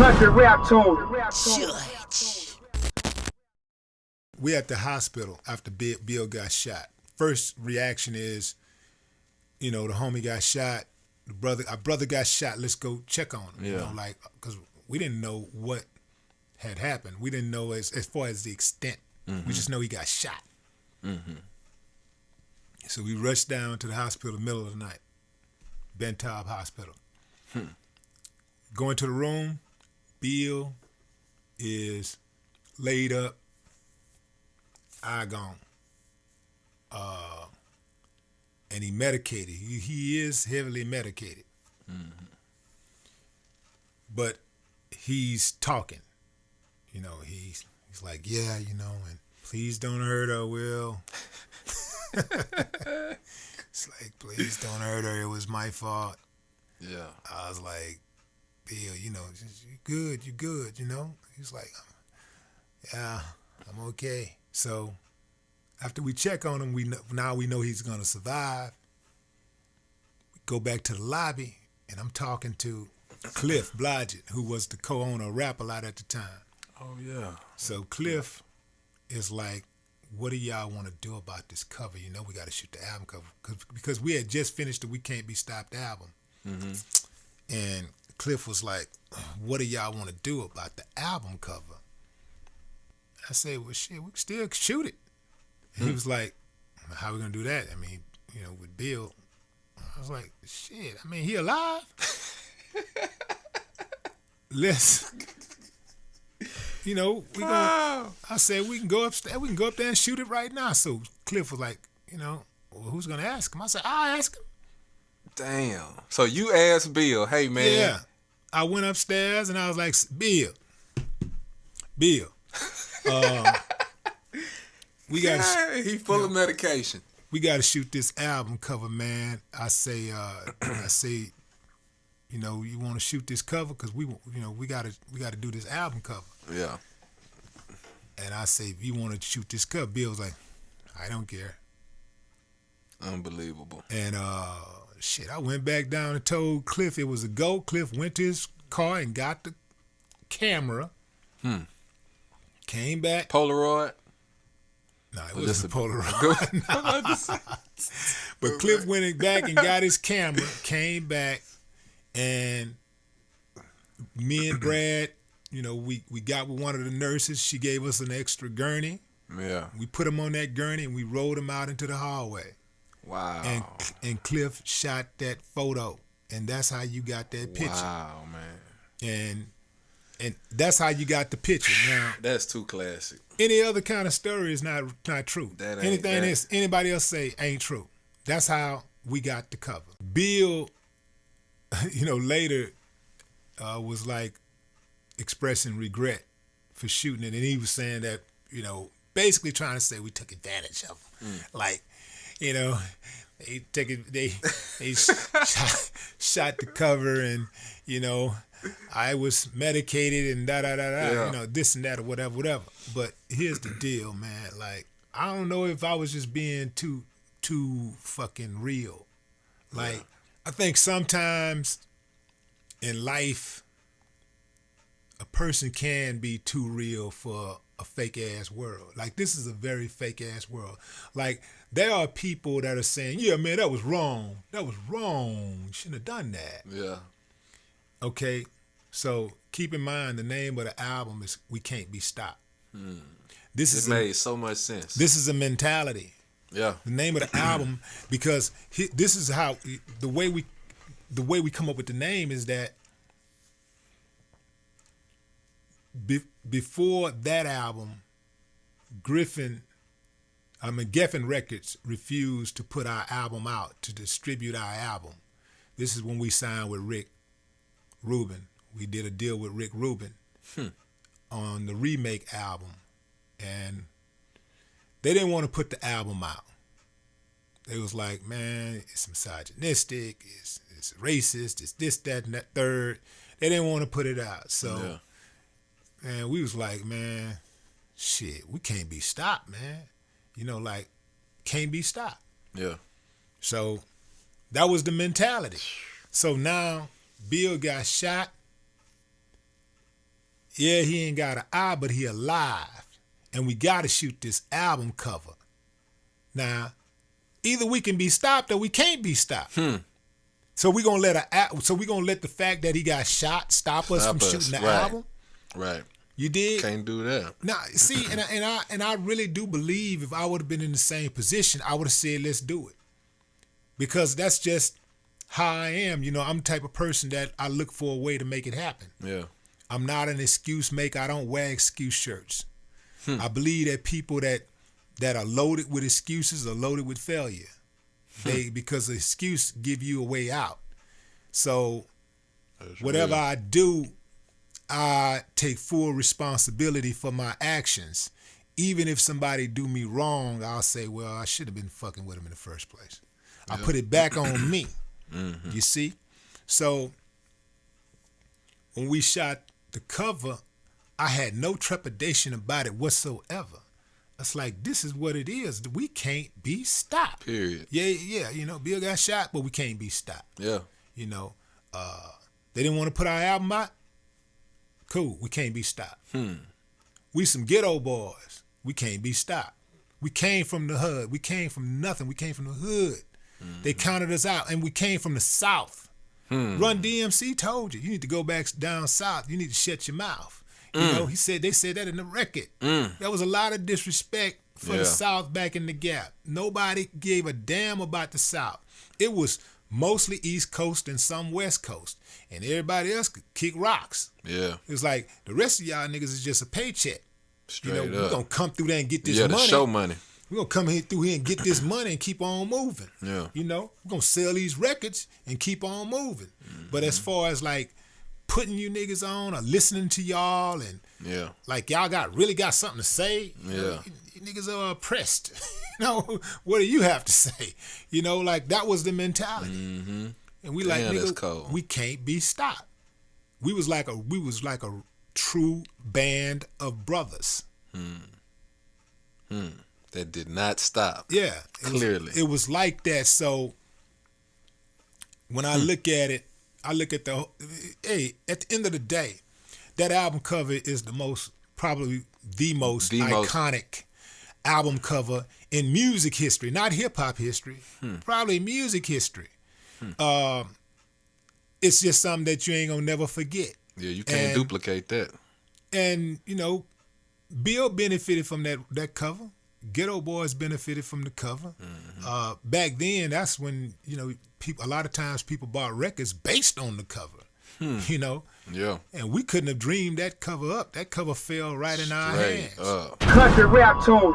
We at the hospital after Bill got shot. First reaction is, the homie got shot. Our brother got shot. Let's go check on him. Yeah. Because we didn't know what had happened. We didn't know as far as the extent. Mm-hmm. We just know he got shot. Mm-hmm. So we rushed down to the hospital in the middle of the night. Bentab Hospital. Go into the room. Bill is laid up, eye gone. And he medicated. He is heavily medicated. Mm-hmm. But he's talking. He's like, yeah, and please don't hurt her, Will. It's like, please don't hurt her. It was my fault. Yeah. I was like, Bill, you good. He's like, yeah, I'm okay. So after we check on him, we know he's gonna survive. We go back to the lobby, and I'm talking to Cliff Blodgett, who was the co-owner of Rap-A-Lot at the time. Oh yeah. So Cliff is like, what do y'all want to do about this cover? We got to shoot the album cover because we had just finished the We Can't Be Stopped album. Mm-hmm. And Cliff was like, what do y'all want to do about the album cover? I said, well, shit, we can still shoot it. And he was like, how we going to do that? I mean, with Bill. I was like, shit, he alive? Let's... I said, we can go upstairs, we can go up there and shoot it right now. So Cliff was like, well, who's going to ask him? I said, I'll ask him. Damn. So you asked Bill, hey, man. Yeah. I went upstairs and I was like, Bill, we got he full of medication. We got to shoot this album cover, man. I say, you want to shoot this cover because we got to do this album cover. Yeah. And I say, if you want to shoot this cover, Bill's like, I don't care. Unbelievable. And I went back down and told Cliff it was a go. Cliff went to his car and got the camera. Came back. Polaroid? No, it wasn't a Polaroid. But Cliff went back and got his camera, came back, and me and Brad, we got with one of the nurses. She gave us an extra gurney. Yeah. We put him on that gurney and we rolled him out into the hallway. Wow. And Cliff shot that photo, and that's how you got that picture. Wow, man. And that's how you got the picture. Now that's too classic. Any other kind of story is not true. Anybody else say ain't true. That's how we got the cover. Bill, later was like expressing regret for shooting it, and he was saying that, basically trying to say we took advantage of him. Like, they shot the cover, and I was medicated and yeah. This and that or whatever. But here's the deal, man. Like, I don't know if I was just being too fucking real. Like, yeah. I think sometimes in life, a person can be too real for a fake ass world. Like, this is a very fake ass world. Like, there are people that are saying, yeah, man, that was wrong. You shouldn't have done that. Yeah. Okay, so keep in mind the name of the album is We Can't Be Stopped. This made so much sense. This is a mentality. Yeah. The name of the album, because this is how the way we come up with the name is that before that album, Geffen Records refused to put our album out, to distribute our album. This is when we signed with Rick Rubin. We did a deal with Rick Rubin on the remake album, and they didn't want to put the album out. They was like, man, it's misogynistic, it's racist, it's this, that, and that third. They didn't want to put it out. So, man, we was like, man, shit, we can't be stopped, man. Can't be stopped. Yeah. So that was the mentality. So now Bill got shot, Yeah, he ain't got an eye, but he alive. And we got to shoot this album cover. Now, either we can be stopped or we can't be stopped. So we gonna let the fact that he got shot stop us from shooting the album? Right. You did? Can't do that. Now, see, and I really do believe if I would have been in the same position, I would have said, let's do it. Because that's just how I am. You know, I'm the type of person that I look for a way to make it happen. Yeah. I'm not an excuse maker. I don't wear excuse shirts. I believe that people that are loaded with excuses are loaded with failure. Because the excuse give you a way out. So whatever I do, I take full responsibility for my actions. Even if somebody do me wrong, I'll say, well, I should have been fucking with him in the first place. I put it back on me. You see? So when we shot the cover, I had no trepidation about it whatsoever. It's like, this is what it is. We can't be stopped. Period. Yeah. You know, Bill got shot, but we can't be stopped. Yeah. You know, they didn't want to put our album out. Cool, we can't be stopped. We some Geto boys. We can't be stopped. We came from the hood. We came from nothing. We came from the hood. They counted us out, and we came from the South. Run DMC told you need to go back down south. You need to shut your mouth. You know, they said that in the record. There was a lot of disrespect for the South back in the Gap. Nobody gave a damn about the South. It was mostly East Coast and some West Coast. And everybody else could kick rocks. Yeah. It was like, the rest of y'all niggas is just a paycheck. Straight up. We're going to come through there and get this money. The show money. We're going to come through here and get this money and keep on moving. Yeah. You know, we're going to sell these records and keep on moving. But as far as like putting you niggas on or listening to y'all and like y'all really got something to say, you niggas are oppressed. You know, what do you have to say? You know, like that was the mentality. And we like, nigga, we can't be stopped. We was like a true band of brothers. That did not stop. Yeah. Clearly. It was like that. So when I look at it, I look at at the end of the day, that album cover is probably the most iconic album cover in music history, not hip hop history, probably music history. It's just something that you ain't gonna never forget. Yeah, you can't duplicate that. And you know, Bill benefited from that cover. Geto Boys benefited from the cover. Back then, that's when, you know, a lot of times people bought records based on the cover. You know? Yeah. And we couldn't have dreamed that cover up. That cover fell right in our hands. Country rap tune.